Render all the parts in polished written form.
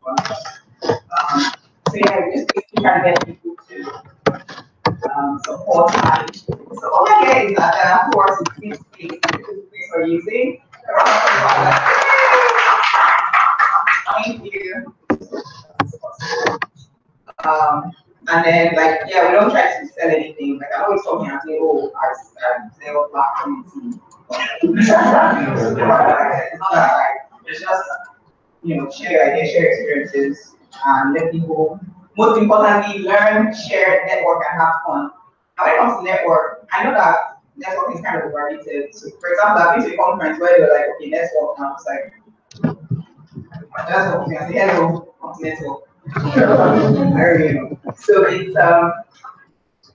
So yeah, we just basically try to get people to support and so all I get is that of course it's this space, this is space we're using. Thank you. And then like yeah, we don't try to sell anything. Like I'm always talking and say, oh, I sell black community. It's not that right. It's just share your ideas, share experiences, and let people most importantly learn, share, network, and have fun. Now when it comes to network, I know that network is kind of overrated. So for example, I've been to a conference where they're like, okay, network, and I was like, that's what I say, hello, continental. So it's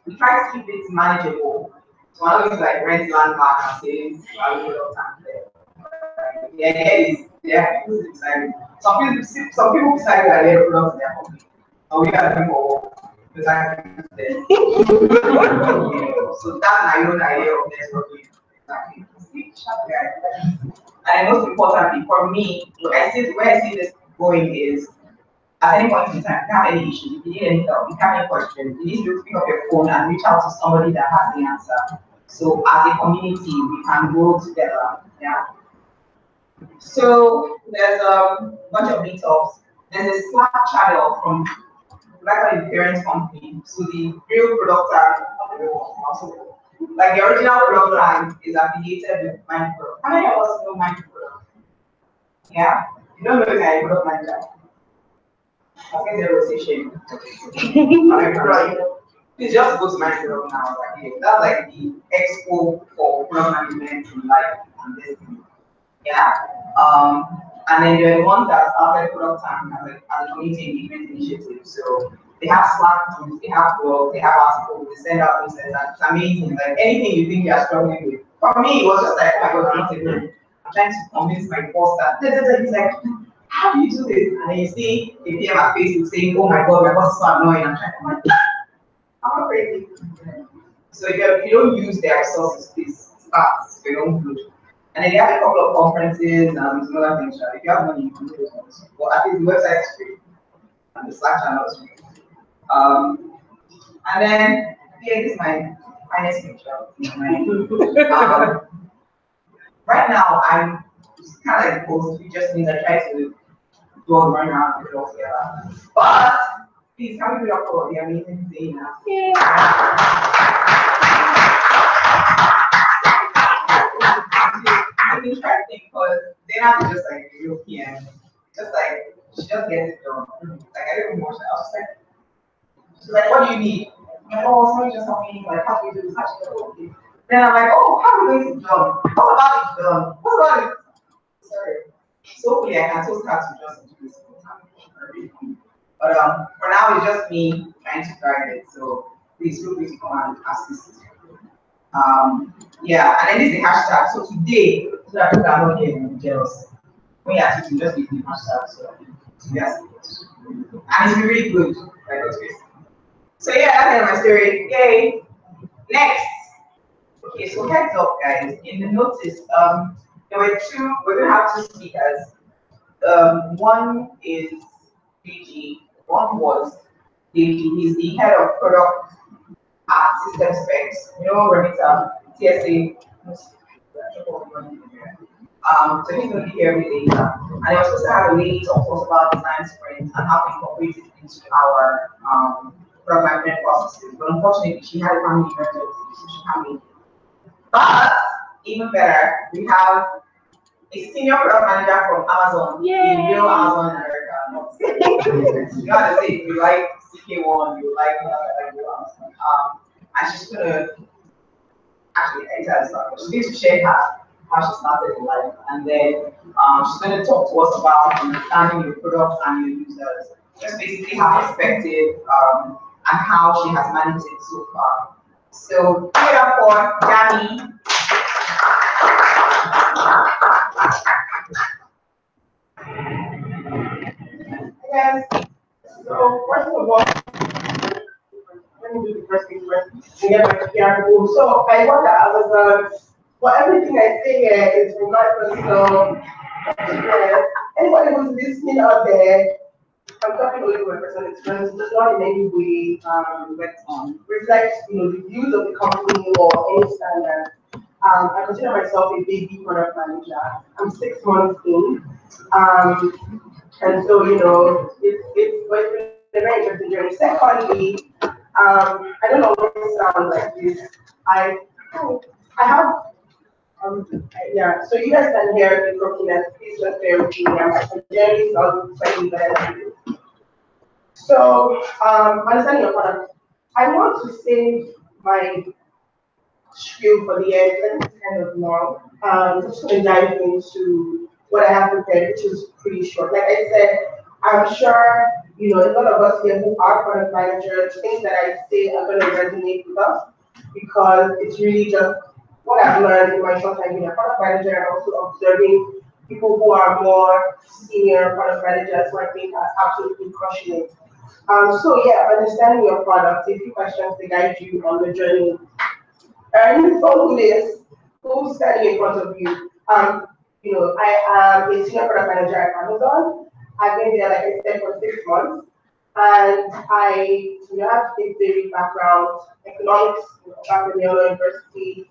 we try to keep it manageable. So I always like rent land back and say I will not time there. The idea is yeah, people decide. Some people decide that they're products in their company. And we are people design them. So that's my own idea of networking. Exactly. And most importantly for me, where I see this going is at any point in time, if you have any issues, if you need any help, if you have any questions, you need to pick up your phone and reach out to somebody that has the answer. So as a community, we can grow together. Yeah. So there's a bunch of meetups. There's a Slack channel from like a parent company. So the real product line, like the original product line is affiliated with Mindful. How many of us know Mindful? Yeah? You don't know it's a product manager. I think there was a shame. Please just go to Mindful now. That's like the expo for product management in life and this thing. Yeah. And then there are ones that started product time as a community engagement initiative. So they have Slack groups, they have blogs, they have articles, they send out newsletters. It's amazing. Like anything you think you are struggling with. For me, it was just like, oh my god, I'm not able. I'm trying to convince my boss that he's like, how do you do this? And then you see a PM at Facebook saying, oh my god, my boss is so annoying. I'm trying to like, I'm not crazy. So if you don't use their resources, please start. They don't good. And then they have a couple of conferences and some other things. If you have money, you can do those ones. But at least the website is free and the Slack channel is free. And then here is my finest picture. Right now, I'm kind of like post, it just means I try to do all the run around and put it all together. But please, can we do it up for the amazing thing now? It's interesting because they're not just like European, just like she just gets it done. Like I didn't watch that. I was just like, she's like, what do you need? I'm like, oh, somebody just help me. Like, how do you do this? How do you do this? Then I'm like, oh, how are we going to done? What about it done? What about it? Sorry. So hopefully I can still start to just do this. But for now it's just me trying to drive it. So please feel free to come and assist. Yeah, and then this is the hashtag. So today, so that people are not getting jealous. When you actually just use the hashtag, so yes. And it's really good. So yeah, that's my story. Yay! Next. Okay, so heads up guys, in the notice, we're gonna have two speakers. One is DG, one was DG, he's the head of product at System Specs, Remita, TSA. So he's going to be here with later. And I was supposed to have a lady talk to us about design sprint and how to incorporate it into our product management processes. But unfortunately, she had a family emergency, so she can't make it. But even better, we have a senior product manager from Amazon, in real Amazon in America. You gotta say, if you like CK1, you like Amazon. And she's gonna actually she's going to share how she started in life, and then she's going to talk to us about understanding your products and your users, just basically her perspective and how she has managed it so far. So give it up for Danny. Yes. So first of all, let me do the first thing first and get my PR rule. So I work at Amazon. Well, everything I say here is from my personal experience. Anybody who's listening out there, I'm talking only from my personal experience, it does not in any way reflect, the views of the company or any standard. I consider myself a baby product manager. I'm 6 months in. And so, it's been a very interesting journey. Secondly, I don't always sound like this. I I have yeah, so you guys can hear me talking that please just bear with me. My journey sounds slightly better than this. So, understanding your product. I want to save my spiel for the end, and it's kind of long. Just to dive into what I have prepared, which is pretty short. Like I said, I'm sure a lot of us here who are product managers, things that I say are going to resonate with us because it's really just what I've learned in my short time being a product manager and also observing people who are more senior product managers who I think are absolutely crushing it. So yeah, understanding your product, a few questions to guide you on the journey and follow this, who's standing in front of you. I am a senior product manager at Amazon. I've been there, like I said, for 6 months. And I have a varied background, economics, back in Yale University,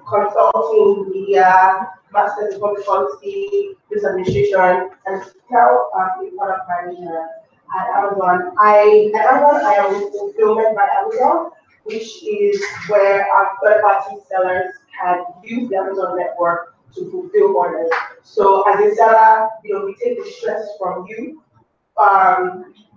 consulting, media, master's in public policy, business administration, and now I'm a product manager at Amazon. At Amazon, I am in fulfillment by Amazon, which is where our third-party sellers can use the Amazon network to fulfill orders. So as a seller, we take the stress from you.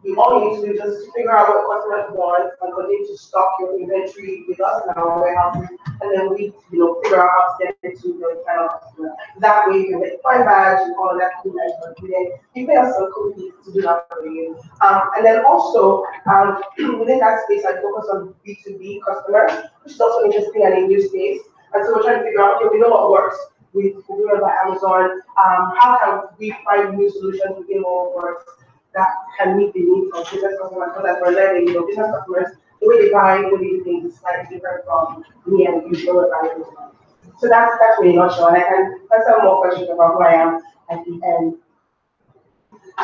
We all need to do just figure out what customers want and continue to stock your inventory with us in our warehouses, and then we, figure out how to get it to the final customer. That way, you can get fine badge and all of that cool nice stuff. Then you pay us some cool fees to do that for you. And then also within that space, I focus on B2B customers, which is also interesting and a new space. And so we're trying to figure out, okay, we know what works with Fulfillment by Amazon. How can we find new solutions within what works that can meet the needs of business customers, so that we're learning, business customers, the way they buy, the way they do things is slightly different from me and you know buying as well. So that's me in a nutshell, and I can answer more questions about who I am at the end.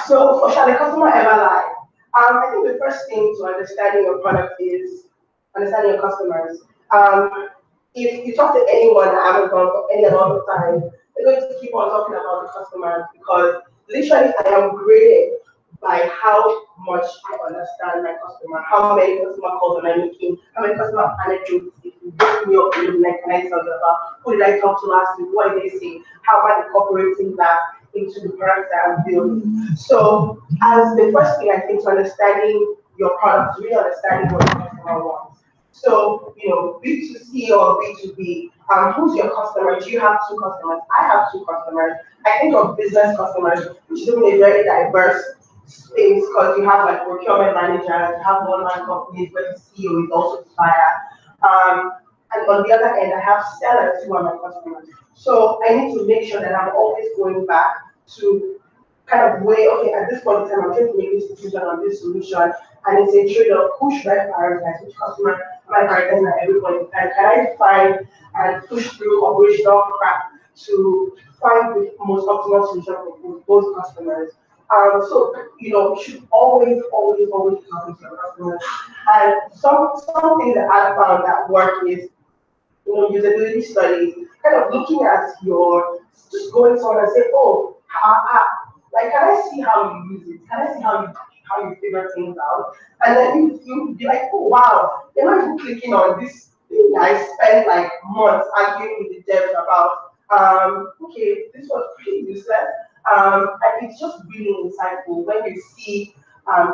So shall the customer ever lie? I think the first thing to understanding your product is understanding your customers. If you talk to anyone at Amazon for any amount of time, they're going to keep on talking about the customers because literally I am graded by how much I understand my customer, how many customer calls am I making, how many customer anecdotes if you book me up and like can I tell you about who did I talk to last week, what did they say, how am I incorporating that into the product that I'm building. So as the first thing I think to understanding your product, really understanding what the customer wants. So, B2C or B2B, who's your customer? Do you have two customers? I have two customers. I think of business customers, which is even a very diverse space because you have like procurement managers, you have one-man companies where the CEO is also the buyer. And on the other end, I have sellers who are my customers. So I need to make sure that I'm always going back to kind of weigh, okay, at this point in time, I'm trying to make this decision on this solution, and it's a trade-off. Who should I prioritize? Which customer am I prioritizing at every point in time? Can I find and push through operational crap to find the most optimal solution for both customers? So, you should always, always, always talk to your customers. And some things that I found that work is, usability studies, kind of looking at just going to someone and say, oh, like, can I see how you use it? Can I see how you figure things out? And then you be like, oh wow, they're not even clicking on this thing I spent like months arguing with the devs about. Okay, this was pretty useless. And it's just really insightful when you see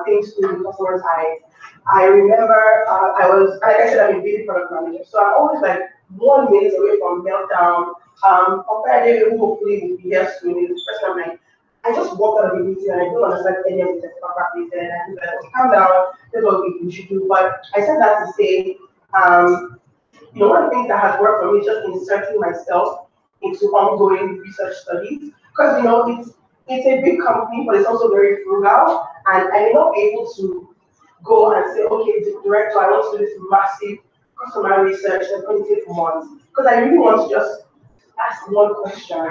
things through the customer's eyes. I remember like I said, I'm a video product manager, so I'm always like 1 minute away from meltdown. On Friday, who hopefully will be here soon, is the person I'm like, I just walked out of the meeting and I don't understand any of the technical practice, and I was like, calm down, that's what we should do. But I said that to say, one of the things that has worked for me is just inserting myself into ongoing research studies. Because it's a big company, but it's also very frugal, and I may not be able to go and say, okay, director, I want to do this massive customer research that's going to take months. Because I really want to just ask one question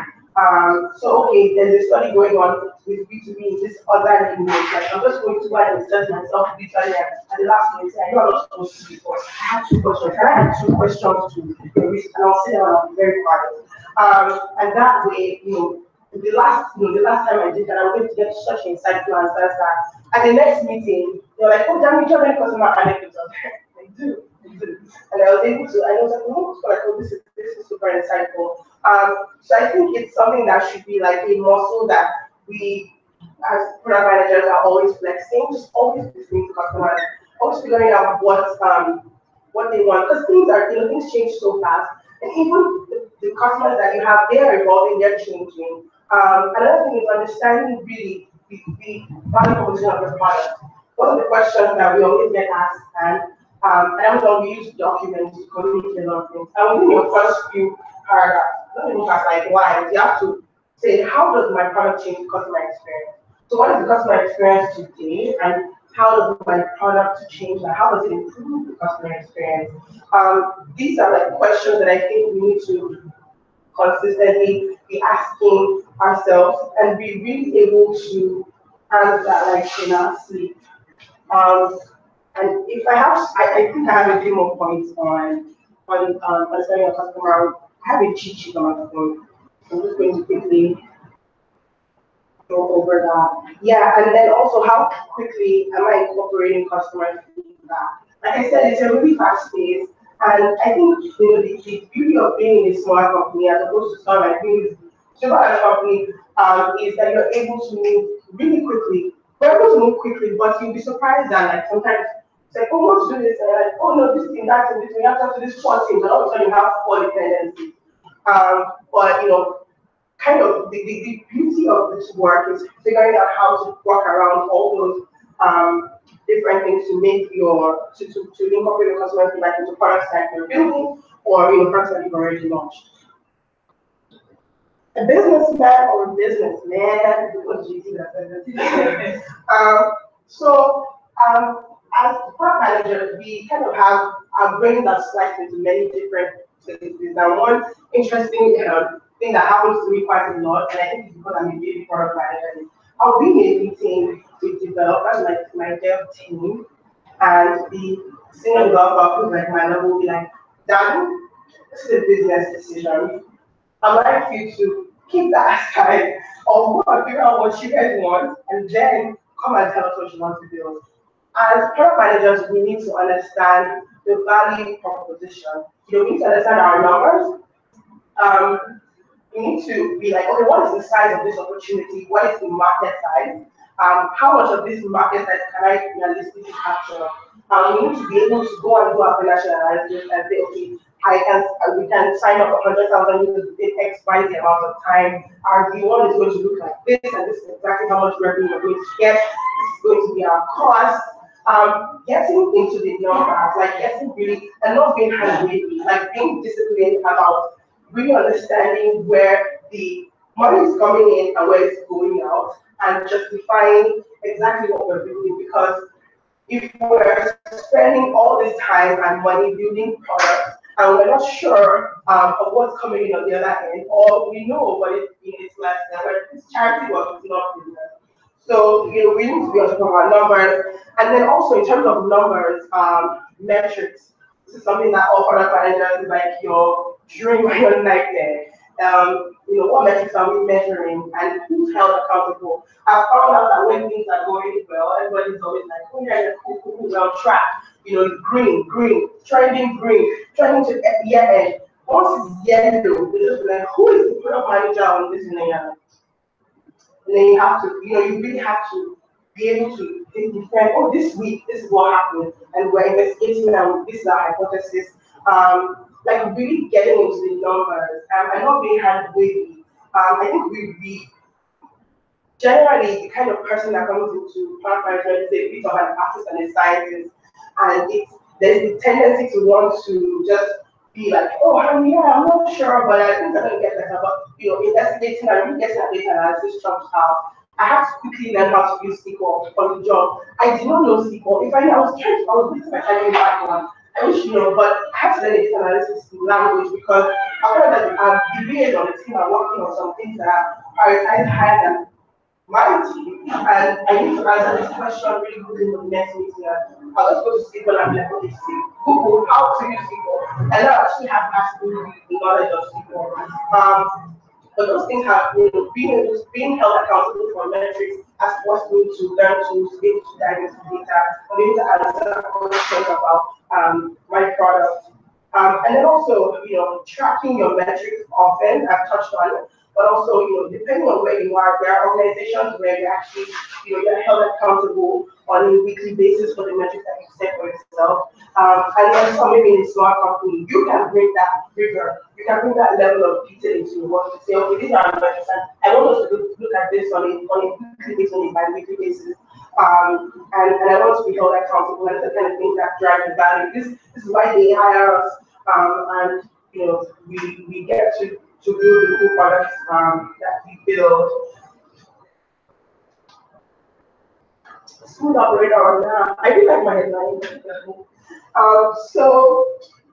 So okay, there's a study going on with B2B in this other language. Like I'm just going to go and insert myself digitally at the last minute. I know I'm not supposed to before. I have two questions. Can I have two questions to the risk? And I'll sit down and I'll be very quiet. And that way, the last time I did that, I was going to get such insightful answers that at the next meeting, they're like, oh, damn, you don't have any customer anecdotes. I do. And I was able to, I was like, oh, so like, oh, this is super insightful. So I think it's something that should be like a muscle that we as product managers are always flexing, just always listening to customers, always figuring out what they want. Because things change so fast. And even the customers that you have, they are evolving, they're changing. Another thing is understanding really the value proposition of your product. One of the questions that we always get asked, and Amazon, we use documents to communicate a lot of things. And within your first few paragraphs, not even just like why, you have to say, how does my product change the customer experience? So what is the customer experience today, and how does my product change that? How does it improve the customer experience? These are like questions that I think we need to consistently be asking ourselves and be really able to answer like in our sleep. And if I have, I think I have a few more points on understanding a customer. I have a cheat sheet on my phone. I'm just going to quickly go over that. Yeah, and then also how quickly am I incorporating customer feedback? Like I said, it's a really fast pace, and I think the beauty of being in a small company as opposed to some like being super large company is that you're able to move really quickly. We're able to move quickly, but you'll be surprised that like sometimes it's like, oh, want to do this, and you're like, oh no, this thing, that thing, this thing, you have to do this four things, and all of a sudden you have four dependencies. But kind of the beauty of this work is figuring out how to work around all those different things to make to incorporate your customer feedback into products that you're building or products that you've already launched. A businessman or a businessman, what GT that says. As product managers, we kind of have our brain that's sliced into many different places. And one interesting thing that happens to me quite a lot, and I think it's because I'm a baby product manager, is I'll be in a meeting with developers, like my dev team, and the senior developer who's like my level will be like, Dan, this is a business decision. I'd like you to keep that aside or go and figure out what you guys want and then come and tell us what you want to build. As product managers, we need to understand the value proposition. We need to understand our numbers. We need to be like, okay, what is the size of this opportunity? What is the market size? How much of this market size can I realistically capture? We need to be able to go and do our financial analysis and say, okay, we can sign up 100,000 users within X, Y, Z amount of time. Our V1 is going to look like this, and this is exactly how much revenue we're going to get. This is going to be our cost. Getting into the numbers, like getting really, and not being hand-wavy, like being disciplined about really understanding where the money is coming in and where it's going out, and justifying exactly what we're building. Because if we're spending all this time and money building products, and we're not sure of what's coming in on the other end, or we know but it's less than, it's charity work, it's not business. So we need to be on top of our numbers, and then also in terms of numbers, metrics. This is something that all product managers like your during my own nightmare. What metrics are we measuring and who's held accountable? I found out that when things are going well, everybody's always like, oh yeah, cool, we're on track. Green, trending to year end. Once it's yellow, we're just like, who is the product manager on this layer? And then you have to, you really have to be able to defend, oh, this week, this is what happened, and we're investigating now, this is our hypothesis. Like really getting into the numbers and not being hand-wavy. I think we generally, the kind of person that comes into product management is a bit of an artist and a scientist, and there's the tendency to want to just be like, oh, I'm not sure, but I think I'm going to get better. But investigating and really getting a data analysis jumps out. I have to quickly learn how to use SQL on the job. I did not know SQL. If I was going to my training background, I wish you know, but I have to learn data analysis language because I found that the VAs on the team are working on some things that are prioritized higher than my team, and I need to answer this question really good in the next meeting. And I'll just go to SQL and be like, okay, see, Google, how to use SQL. And I actually have absolutely the knowledge of SQL. But those things have, being held accountable for metrics has forced me to learn to be able to dive into data, and be able to answer questions about my product. And then also, tracking your metrics often, I've touched on it, but also, depending on where you are, there are organizations where you actually, you're held accountable on a weekly basis for the metrics that you set for yourself. And then some maybe in a small company, you can bring that rigor, you can bring that level of detail into your work to say, okay, these are metrics, and I want us to look at this on a weekly basis, on a bi-weekly basis. And I want to be held accountable, and the kind of things that drive the value. This is why they hire us, and we get to build the cool products that we build. Smooth operator on that. I do like my headline. So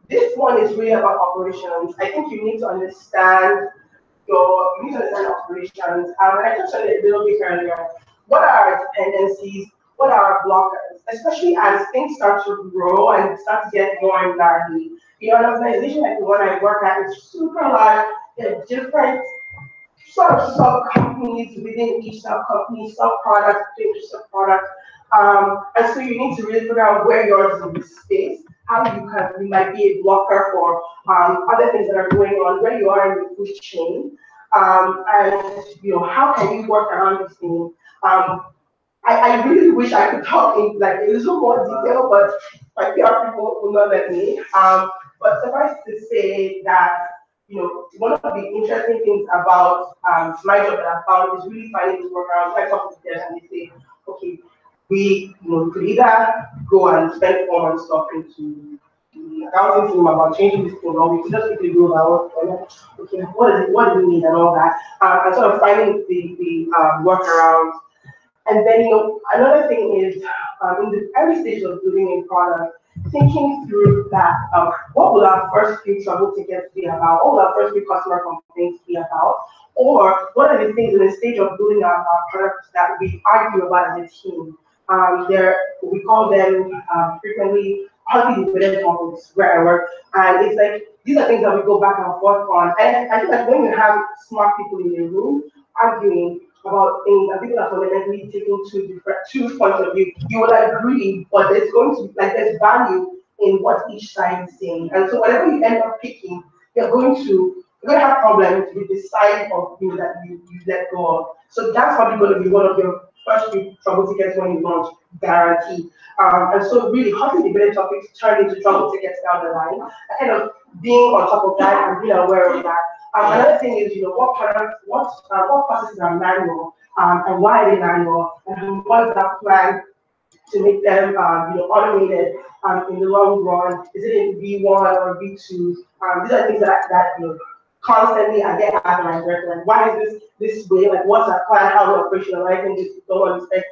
this one is really about operations. I think you need to understand operations. I touched on it a little bit earlier. What are our dependencies? What are our blockers? Especially as things start to grow and start to get more gnarly. An organization like the one I work at is super large. There are different sort of sub-companies within each sub-company, sub-products, sub-products. And so you need to really figure out where yours is in the space, how you might be a blocker for other things that are going on, where you are in the food chain, and how can you work around this thing. I really wish I could talk in like a little more detail, but my PR people will not let me. But suffice to say that one of the interesting things about my job that I found is really finding this workaround. I talk to them and they say, okay, we could either go and spend 4 months talking to the accounting team about changing this thing, or we could just quickly go about, okay, what do we need and all that, and sort of finding the workarounds. And then, another thing is, in the early stage of building a product, thinking through that, what will our first few trouble tickets be about? What will our first few customer complaints be about? Or what are the things in the stage of building our products that we argue about as a team? We call them frequently hotly debated topics where I work. And it's like, these are things that we go back and forth on. And I think that when you have smart people in the room arguing about things and people are fundamentally taking two points of view, you will agree, but there's going to be there's value in what each side is saying. And so whatever you end up picking, you're going to have problems with the side of you that you let go of. So that's probably going to be one of your first few trouble tickets when you launch, guarantee. And so really hotly debated topics turn into trouble tickets down the line. Kind of being on top of that and being aware of that. Another thing is, what processes are manual, and why are they manual, and what is our plan to make them, automated in the long run? Is it in V1 or V2? These are things that constantly I get asked my director, like, why is this way? Like, what's our plan? How are we operationalizing this? Don't expect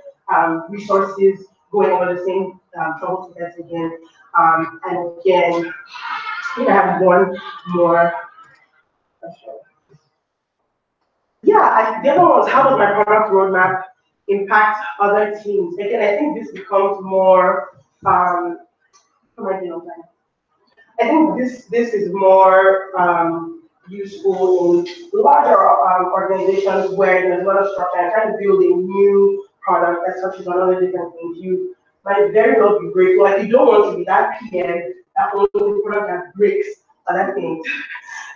resources going over the same trouble tickets again. And again, I think I have one more. Yeah, the other one was, how does my product roadmap impact other teams? Again, I think this becomes more. I think this is more useful in larger organizations where there's a lot of structure and trying to build a new product that touches on other different things. You might very well be grateful. Like, you don't want to be that PM that owns the product that breaks other things.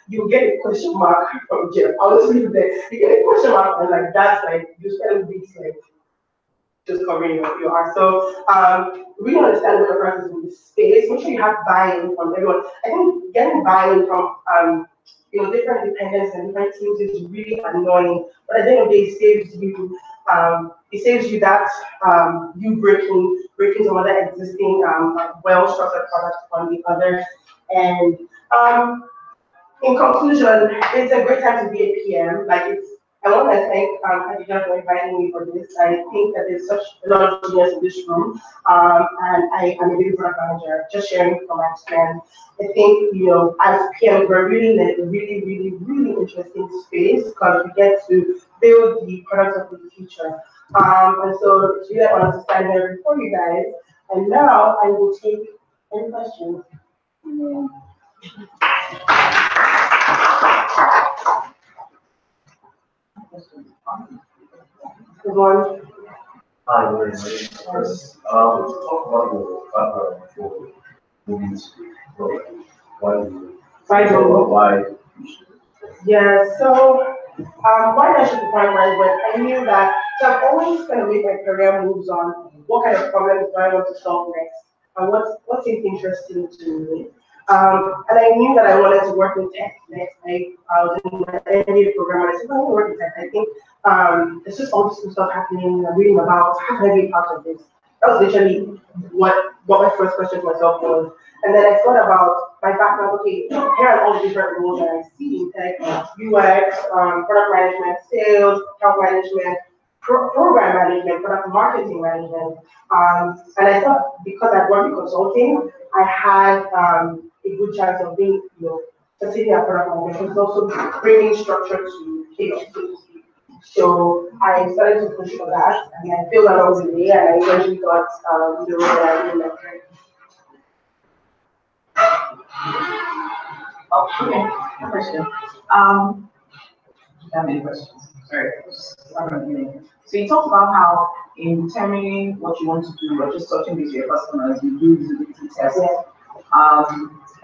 You get a question mark from Jeff. I'll just leave it there. You get a question mark, and that's you spend weeks just covering your art. So really understand what the process is in the space. Make sure you have buy-in from everyone. I think getting buy-in from different dependents and different teams is really annoying. But at the end of the day, it saves you that you breaking some other existing well-structured products on the other end. In conclusion, it's a great time to be a PM. I want to thank Khadija for inviting me for this. I think that there's such a lot of genius in this room, and I am a new product manager, just sharing from my experience. I think, as PM, we're really in a really, really, really interesting space because we get to build the products of the future. And so it's really an honor to stand here before you guys. And now I will take any questions. Good morning. Hi, my name is Chris. Talk about your background before moving to why Yeah, so why I should be product management? I knew that, so I've always kind of made my career moves on what kind of problems do I want to solve next, and what seems interesting to me. And I knew that I wanted to work in tech next. I was in my MBA program, and I said, I want to work in tech. I think there's just all this new stuff happening. I'm reading about how can I be part of this. That was literally what my first question to myself was. And then I thought about my background. Okay, here are all the different roles that I see in tech: UX, product management, sales, account management, program management, product marketing management. And I thought because I'd worked in consulting, I had a good chance of being, succeeding at product management. It's also bringing structure to chaos, so to speak. So I started to push for that, and I feel along the way, and I eventually got the role that I do in my career. Oh, okay. No question. I have many questions. Sorry. So you talked about how in determining what you want to do, or just touching with your customers, you do usability tests. Yeah.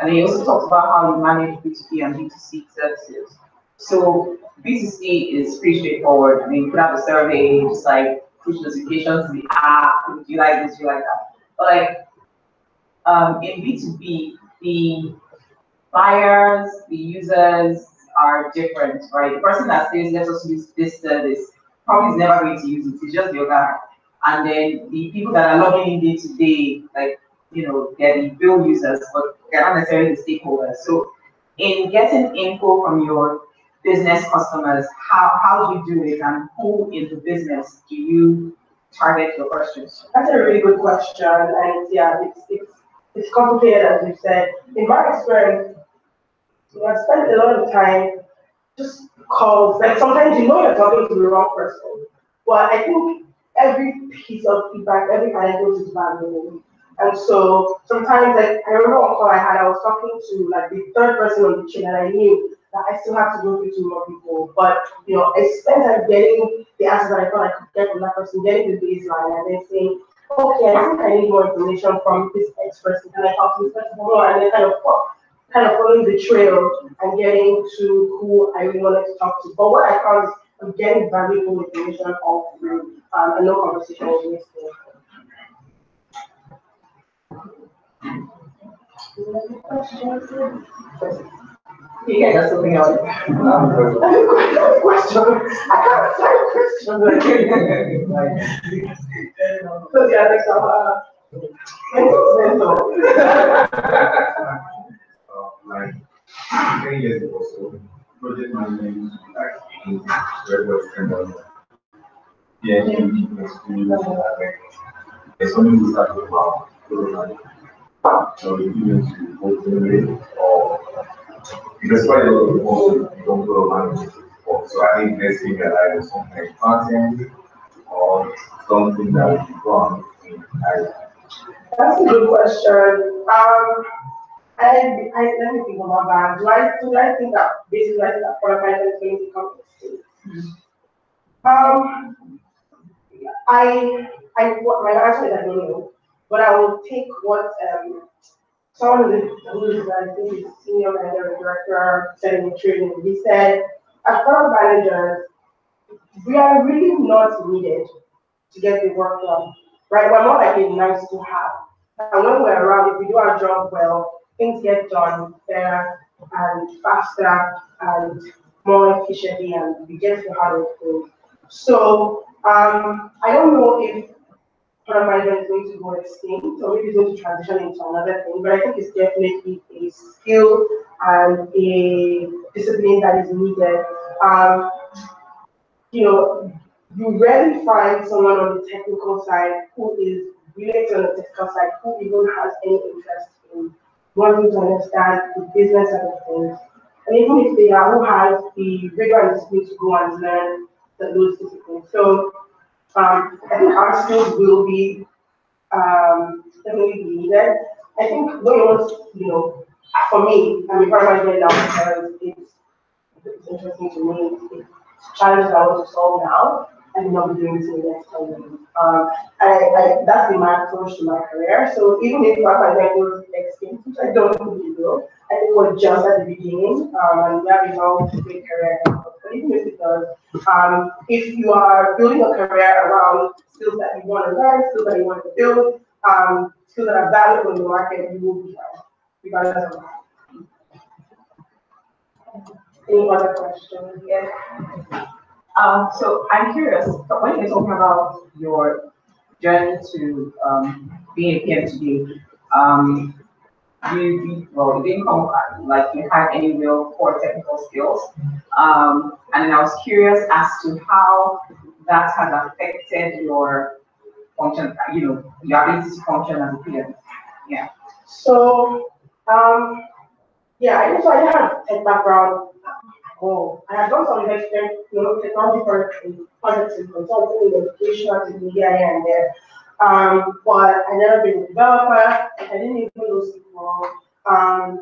And you also talked about how you manage B2B and B2C services. So B2C is pretty straightforward. I mean, you put out a survey, just like push notifications to the app, do you like this, do you like that? But like in B2B, the buyers, the users are different, right? The person that says, let us use this service, probably is never going to use it, it's just your guy. And then the people that are logging in day to day, like, they're the bill users, but they're not necessarily the stakeholders. So in getting info from your business customers, how do you do it, and who in the business do you target your questions? That's a really good question, and yeah, it's complicated, as you said. In my experience, I've spent a lot of time just calls. Like sometimes you're talking to the wrong person, but I think every piece of feedback, every anecdote is valuable. And so sometimes, like I remember one call I was talking to like the third person on the chain, and I knew that I still have to go through 2 more people. But I spent time getting the answers that I thought I could get from that person, getting the baseline, and then saying, okay, I think I need more information from this X person. And I talk to this person more, and then kind of following the trail and getting to who I really wanted to talk to. But what I found is I'm getting valuable information all through, and no conversation was wasted. Yeah, that's something else. Question. I can't say a question. Because yeah, next time, like 10 years ago, so project management like very well trained on PhD experience there's something we start talking about product management. So you need to go to the or because quite a lot of people don't product management before. So I think let's think that either something like content or something that will be done in that's a good question. Let me think about that. Do I think that basically I think that product management is going to come to my answer is I don't know, but I will take what someone who is I think is senior manager and director said in the training. He said, as product managers, we are really not needed to get the work done, right? We're more like a nice to have. And when we're around, if we do our job well, things get done better and faster and more efficiently, and we get to how it goes. So I don't know if product management is going to go extinct or maybe it's going to transition into another thing, but I think it's definitely a skill and a discipline that is needed. you know, you rarely find someone on the technical side who is related on the technical side who even has any interest in wanting to understand the business side of things. And even if they are, who has the rigor and discipline to go and learn those disciplines. So I think our skills will be definitely be needed. I think when you want, for me, I'm a paramedic now because it's interesting to me. It's challenges I want to solve now and not be doing it in the next 10 years. That's been my approach to my career. So even if my was extinct, which I don't think it will, I think we're just at the beginning, and we have a long great career. But even if it does, if you are building a career around skills that you want to learn, skills that you want to build, skills that are valuable in the market, you will be fine, regardless of that. Any other questions? Yes. So I'm curious, when you're talking about your journey to being a PM today, you didn't come like you had any real core technical skills. And then I was curious as to how that has affected your function, your ability to function as a PM. Yeah. So, yeah, I have a background. Oh, I have done some technology projects in consulting, in education, in media here and there. But I never been a developer. I didn't even know SQL.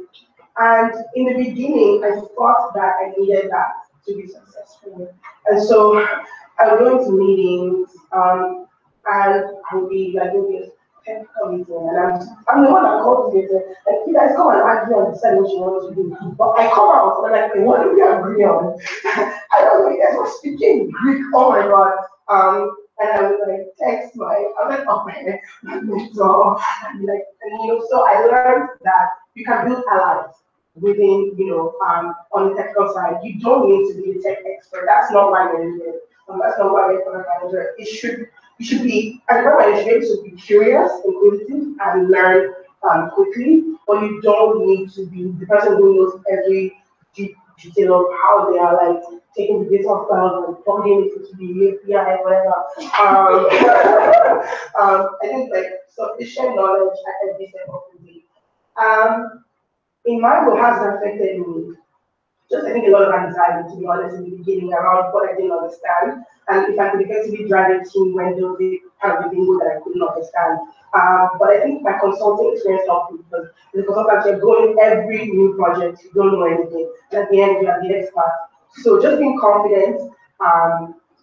And in the beginning, I thought that I needed that to be successful. And so I would go into meetings, and I would be like, okay, technical meeting, and I'm the one that calls you like, you guys come and argue and decide what you want to do. But I come out and I'm like, what do we agree on? I don't know, you guys were speaking Greek, oh my god. And I would like text my mentor, and like, so I learned that you can build allies within, on the technical side. You don't need to be a tech expert. That's not why you're in it. That's not why you're a product manager. You should be, as a product manager, you should be curious, inquisitive, and learn quickly. But you don't need to be the person who knows every detail of how they are like taking the data files and plugging it into the API, whatever. I think like sufficient knowledge at every step of the way. In my role, has it affected me? Just I think a lot of anxiety, to be honest, in the beginning around what I didn't understand, and if I could effectively drive a team when there was a kind of a bingo that I couldn't understand. But I think my consulting experience helped me because as a consultant, you're going every new project, you don't know anything, and at the end you are the expert. So just being confident.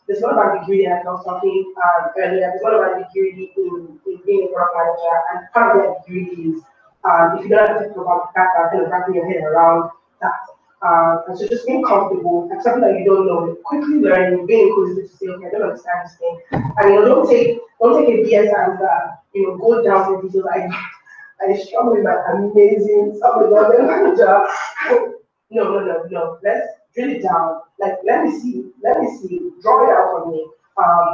There's a lot of ambiguity, as I was talking earlier. There's a lot of ambiguity in being a product manager, and part of the ambiguity is if you don't have to think about that, kind of wrapping your head around that. And so just being comfortable, accepting that you don't know, quickly learning, being inquisitive to say, okay, I don't understand this thing. And don't take a BS and go down to the details. I struggle with my amazing software manager. No. Let's drill it down. Like let me see, draw it out for me.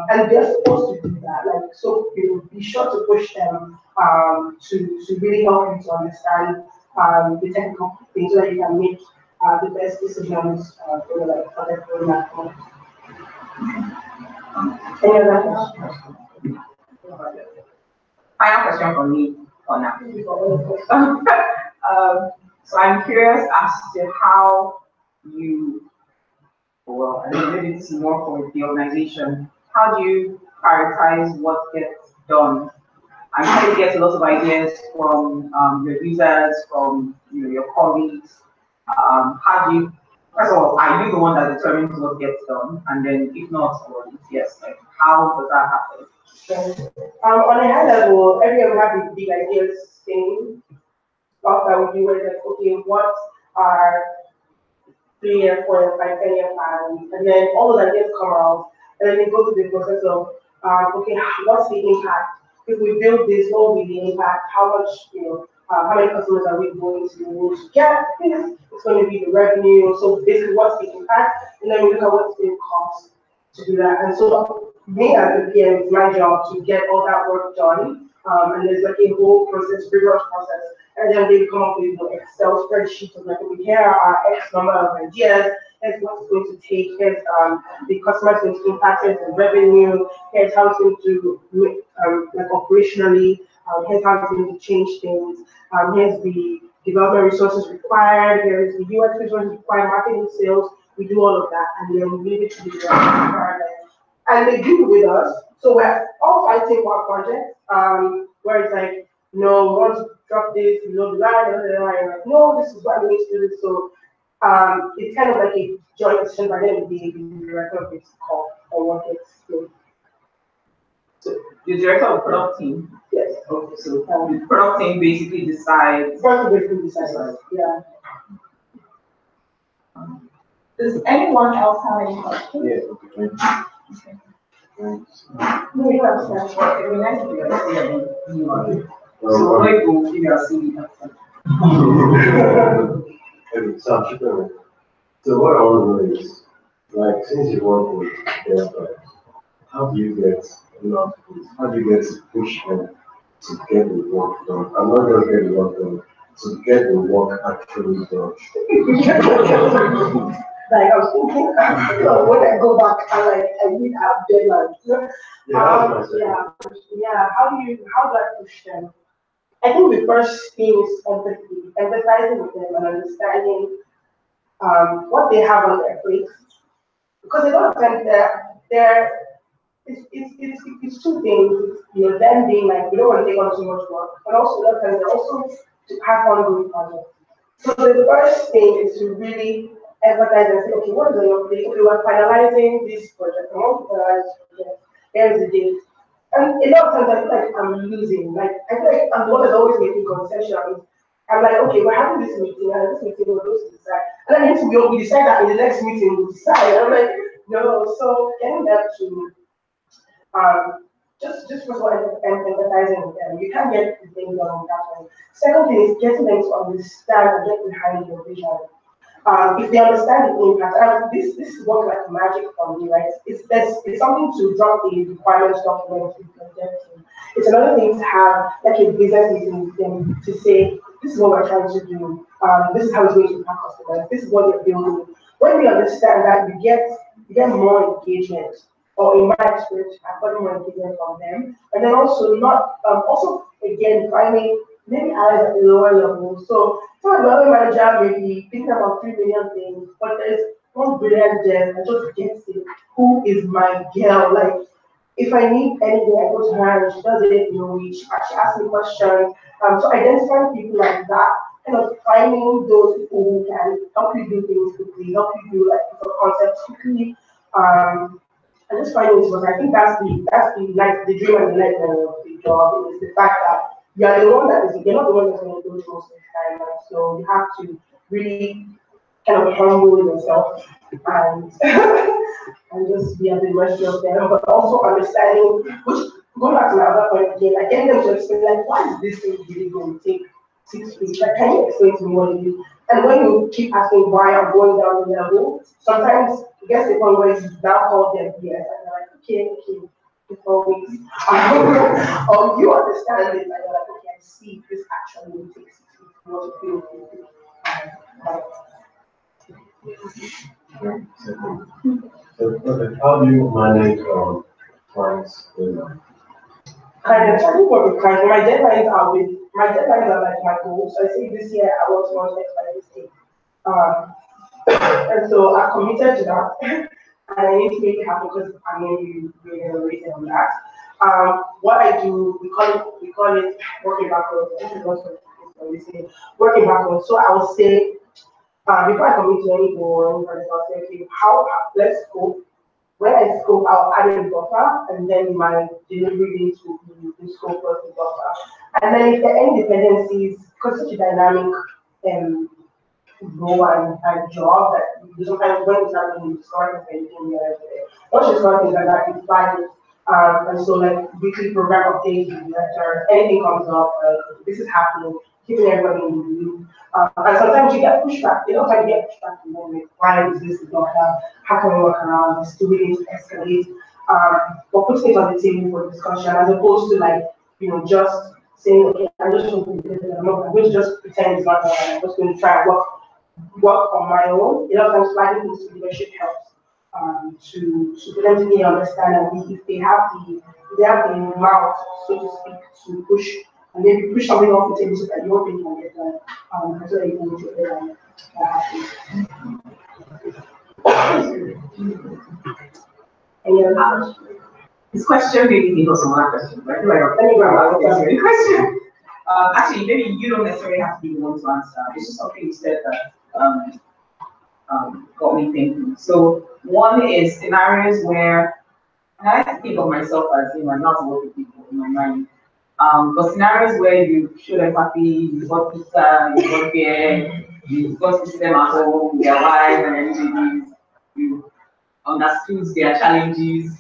And they're supposed to do that. Like so be sure to push them to really help you to understand the technical things so that you can make the best decisions for the project roadmap. Any other questions? Final question from me for now. So I'm curious as to how you, well, I mean, maybe this is more for the organization. How do you prioritize what gets done? I'm trying to get a lot of ideas from your users, from your colleagues. How do you, first of all, are you the one that determines what gets done? And then if not, or if yes, like how does that happen? On a high level, everyone have these big ideas thing. Stuff that we do where it's like, okay, what are 3-year, 4-year, 5, 10-year plans? And then all those ideas come out, and then they go through the process of, okay, what's the impact? If we build this, what will be the impact? How much, how many customers are we going to get? It's going to be the revenue. So basically, what's the impact? And then we look at what's the cost to do that. And so me as a PM, it's my job to get all that work done And there's like a whole process, rigorous process. And then they come up with Excel spreadsheets of like, okay, here are X number of ideas, here's what it's going to take, here's the customer's going to impact, here's the revenue, here's how it's going to like operationally, here's how it's going to change things, here's the development resources required, here's the UX resources required, marketing, sales, we do all of that, and then we leave it to the development. And they do it with us. So we're all fighting for our project, where it's like, no, we want to drop this, you know, the line, like, no, this is what we need to do. So it's kind of like a joint decision, but then the director of this call or what gets done. So the director of product team. Yes. Okay, so the product team basically decides. Yeah. Does anyone else have any questions? Yeah, okay. No, you understand. Well, it'd be nice if you guys see it. So wait, we'll figure out see So what I want to know is, like, since you work with developers, how do you get, how do you get to push them to get the work done? I'm not just get the work done, to get the work actually done. Like I was thinking, when I go back, I need to have deadlines. How do I push them? I think the first thing is empathy, empathizing with them and understanding what they have on their plates. Because a lot of times it's two things. Them being like, we don't want to take on so much work, but also a lot of times they're also to have ongoing projects. So the first thing is to really empathize and say, okay, what is on your plate? Okay, we're finalizing this project. I want to finalize this project. Here's the date. And a lot of times I feel like I'm losing. Like I feel like I'm the one that's always making concessions. I'm like, okay, we're having this meeting, and this meeting we're going to decide. And then we decide that in the next meeting we'll decide. I'm like, no. So getting that to just first of all empathizing with them. You can't get the thing done that way. Second thing is getting them to understand and get behind your vision. If they understand the impact, and this works like magic for me, right? It's something to drop the requirements document with them. It's another thing to have like a business meeting with them to say, this is what we're trying to do. This is how it's going to impact customers. This is what they're building. When we understand that, you get more engagement. Or in my experience, I've gotten more engagement from them. And then also again finding maybe eyes at the lower level. So another manager may be thinking about 3 million things, but there's one brilliant gem that just gets it. Who is my girl? Like, if I need anything, I go to her and she does it, she asks me questions. So identifying people like that, kind of finding those people who can help you do things quickly, help you do like concepts quickly. And just finding this, I think that's the dream and the nightmare of the job is the fact that you're not the one that's going to do it most of the time. Right? So you have to really kind of humble yourself and and just be at the mercy of them, but also understanding, which going back to my other point again, like getting them to explain like, why is this thing really going to take 6 weeks? Like, can you explain to me what it is? And when you keep asking why I'm going down the level, sometimes it gets to the point where you now call them BS and they're like, okay, 4 weeks. Or you understand it, and you're like, okay, I see this actually will take 6 weeks. What you So, how do you manage clients? And I'm trying to work with clients. My deadlines are like my goals. So I say this year I want to launch X by this date. And so I'm committed to that. And I need to make it happen because I know you're going to raise it on that. What I do, we call it working backwards. Working backwards. So I will say, before I commit to any goal, I'll say, okay, let's scope. When I scope, I'll add a buffer, and then my delivery dates will be the scope of the buffer. And then if there are any dependencies, because such a dynamic role and job that sometimes when it's happening, you discover anything once you discover things like that, you flag it. And so like weekly program updates, letters, anything comes up, this is happening, keeping everybody in the loop. And sometimes you get pushback. You don't get pushback from them, like, why is this not done? How can we work around this? Do we need to escalate? But putting it on the table for discussion as opposed to like just saying, okay, I just want to do this, I'm going to just pretend it's not that, I'm just going to try and work on my own. A lot of times sliding into leadership helps to for them to really understand and if they have the mouth, so to speak, to push and maybe push something off the table so that your thing can get done. So that you can get it done. Any other questions? This question maybe he was another question, right? Question. Actually, maybe you don't necessarily have to be the one to answer. It's just something you said that got me thinking. So one is scenarios where, and I like to think of myself as not a lot of people in my mind. But scenarios where you show empathy, you got pizza, you got beer, you got to see them at home, their wives and MGBs, you understood their challenges.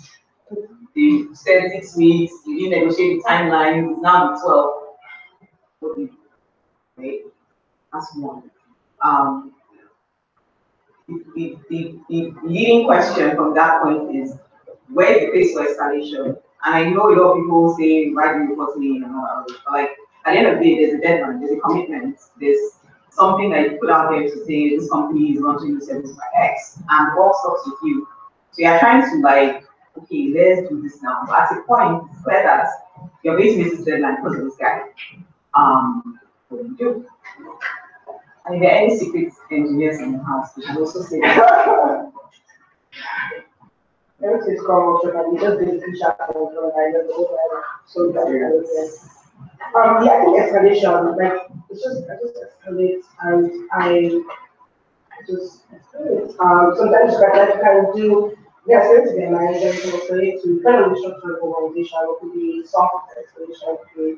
They said 6 weeks, you didn't negotiate the timeline, it's now the 12. Okay. Right? That's one. The leading question from that point is, where is the place for escalation? And I know a lot of people say, why do you report me and all that, but like, at the end of the day, there's a deadline, there's a commitment, there's something that you put out there to say, this company is launching the service by X, and all stops with you. So you're trying to like, okay, let's do this now. But at a point, it's clear that you're going to miss this deadline because of this guy. What do you do? And if there are any secret engineers in the house, you can also say that. Everything is called and we just did the chat so yeah, I think escalation, like I just escalate and I just escalate. Sometimes you can do escalate to their manager, you can escalate to depend on the structure of the organization, it could be soft escalation, it could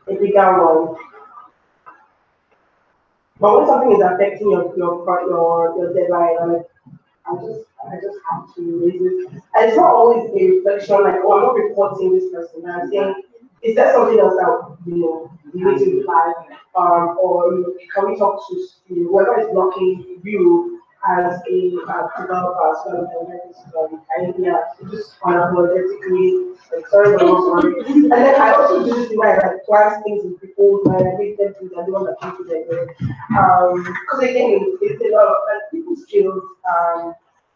be a bigger one. But when something is affecting your deadline, like I just have to raise it. And it's not always a reflection like, oh, I'm not reporting this person. I'm saying, is there something else that you need to reply? Or can we talk to whoever is blocking you as a developer, so just unapologetically, like, sorry, but not sorry. And then I also do this thing where I like twice things in people's mind, I make them things I don't want to come to them. Because again, it's a lot of like, people's skills.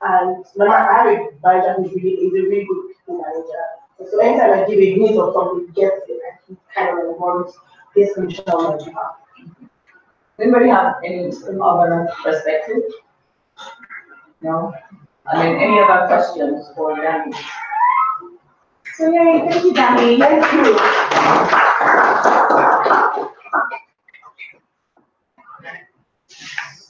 And I have a manager who's is a really good people manager. So anytime I give a hint of something, he gets it, and he kind of wants his commission on my behalf. Anybody have any other perspective? No? I mean, any other questions for Danny? So yay, thank you, Danny. Thank you. So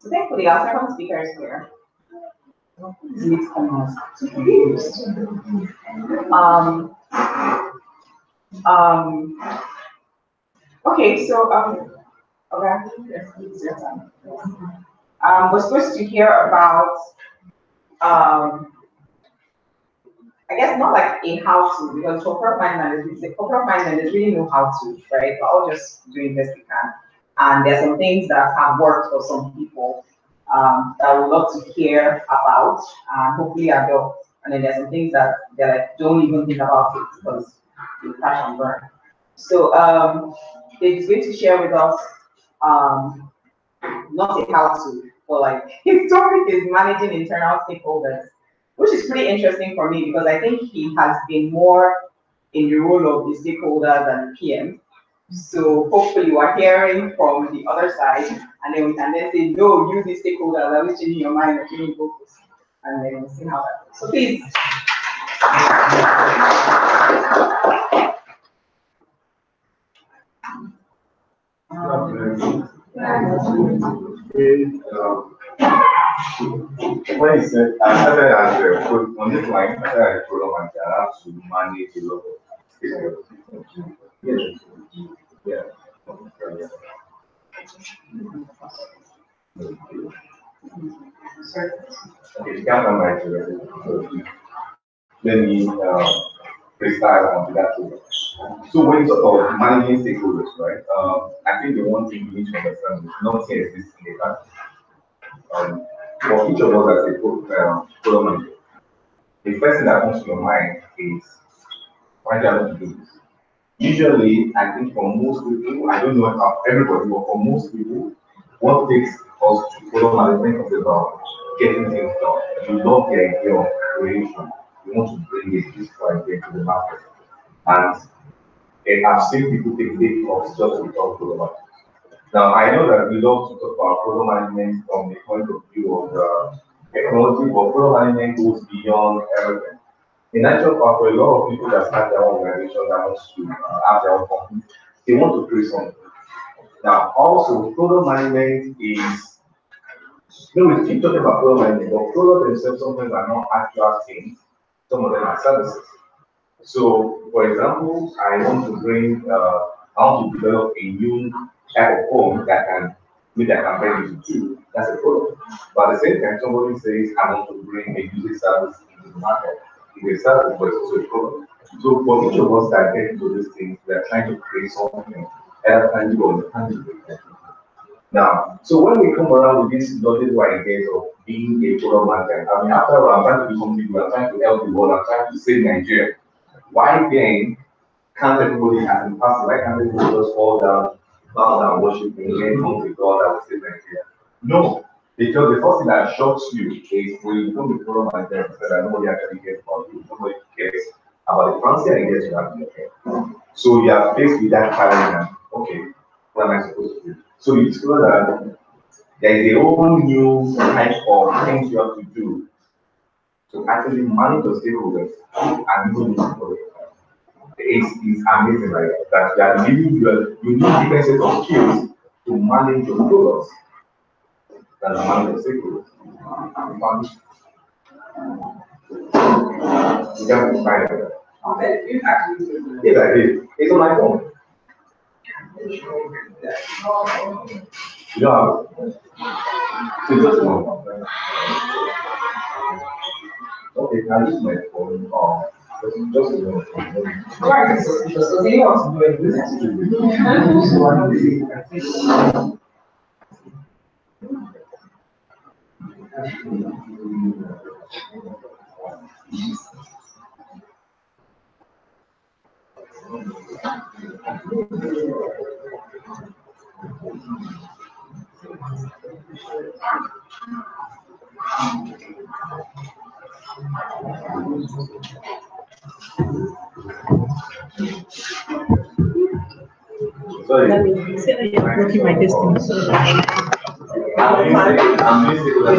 thankfully our second speaker is here. Okay, so okay, it's your time. We're supposed to hear about I guess not like a how-to, because for corporate finance, there's really no how-to, right? We're all just doing best we can. And there's some things that have worked for some people that we would love to hear about and hopefully adopt. And then there's some things that they're like, don't even think about it because you crash and burn. So it's going to share with us not a how-to, but like his topic is managing internal stakeholders, which is pretty interesting for me because I think he has been more in the role of the stakeholder than the PM. So hopefully you are hearing from the other side, and then we can then say, no, you the stakeholder, that is changing your mind or changing focus. And then we'll see how that goes. So please. When he said, I started as a on this line, I started as a program manager, I have to manage a lot of stakeholders. Yeah. Okay, you can't manage it. Let me freestyle onto that topic. So when you talk about managing stakeholders, right? I think the one thing you need to understand is nothing exists in the country. for each of us as a product manager, the first thing that comes to your mind is, why do I want to do this? Usually, I think for most people, I don't know about everybody, but for most people, what takes us to product management is about getting things done. You love the idea of creation. You want to bring a useful idea to the market. And I've seen people take day off just to talk product management. Now, I know that we love to talk about product management from the point of view of technology, but product management goes beyond everything. In actual fact, for a lot of people that start their own organization that wants to have their own company, they want to create something. Now, also, product management is, we keep talking about product management, but product themselves sometimes are not actual things, some of them are services. So, for example, I want to develop a new type of home that can bring into two. That's a product. But at the same time, somebody says, I want to bring a music service into the market. It's a service, but it's also a product. So, for each of us that get into these things, we are trying to create something either tangible or intangible. Now, so when we come around with these logical ideas of being a product manager, I mean, after all, I'm trying to do something, I'm trying to help the world, I'm trying to save Nigeria. Why then can't everybody as in past? Why can't everybody just fall down, bow down, worship and then come to God that will save Nigeria? No, because the first thing that shocks you is when you become a product manager that nobody actually cares about you, nobody cares about the fancy ideas you have in your head. So you are faced with that challenge and okay, what am I supposed to do? So you discover that there is a whole new type of things you have to do to actually manage your stakeholders and do this. It's amazing, right? That you need different set of skills to manage your products than to manage your stakeholders. You can't find it. Yes, I did. It's on my phone. You don't have it. So just one. Okay, I use my phone. Just one. Right, so he wants to do it. Sorry. Let me say that you're working my distance. I'm listening.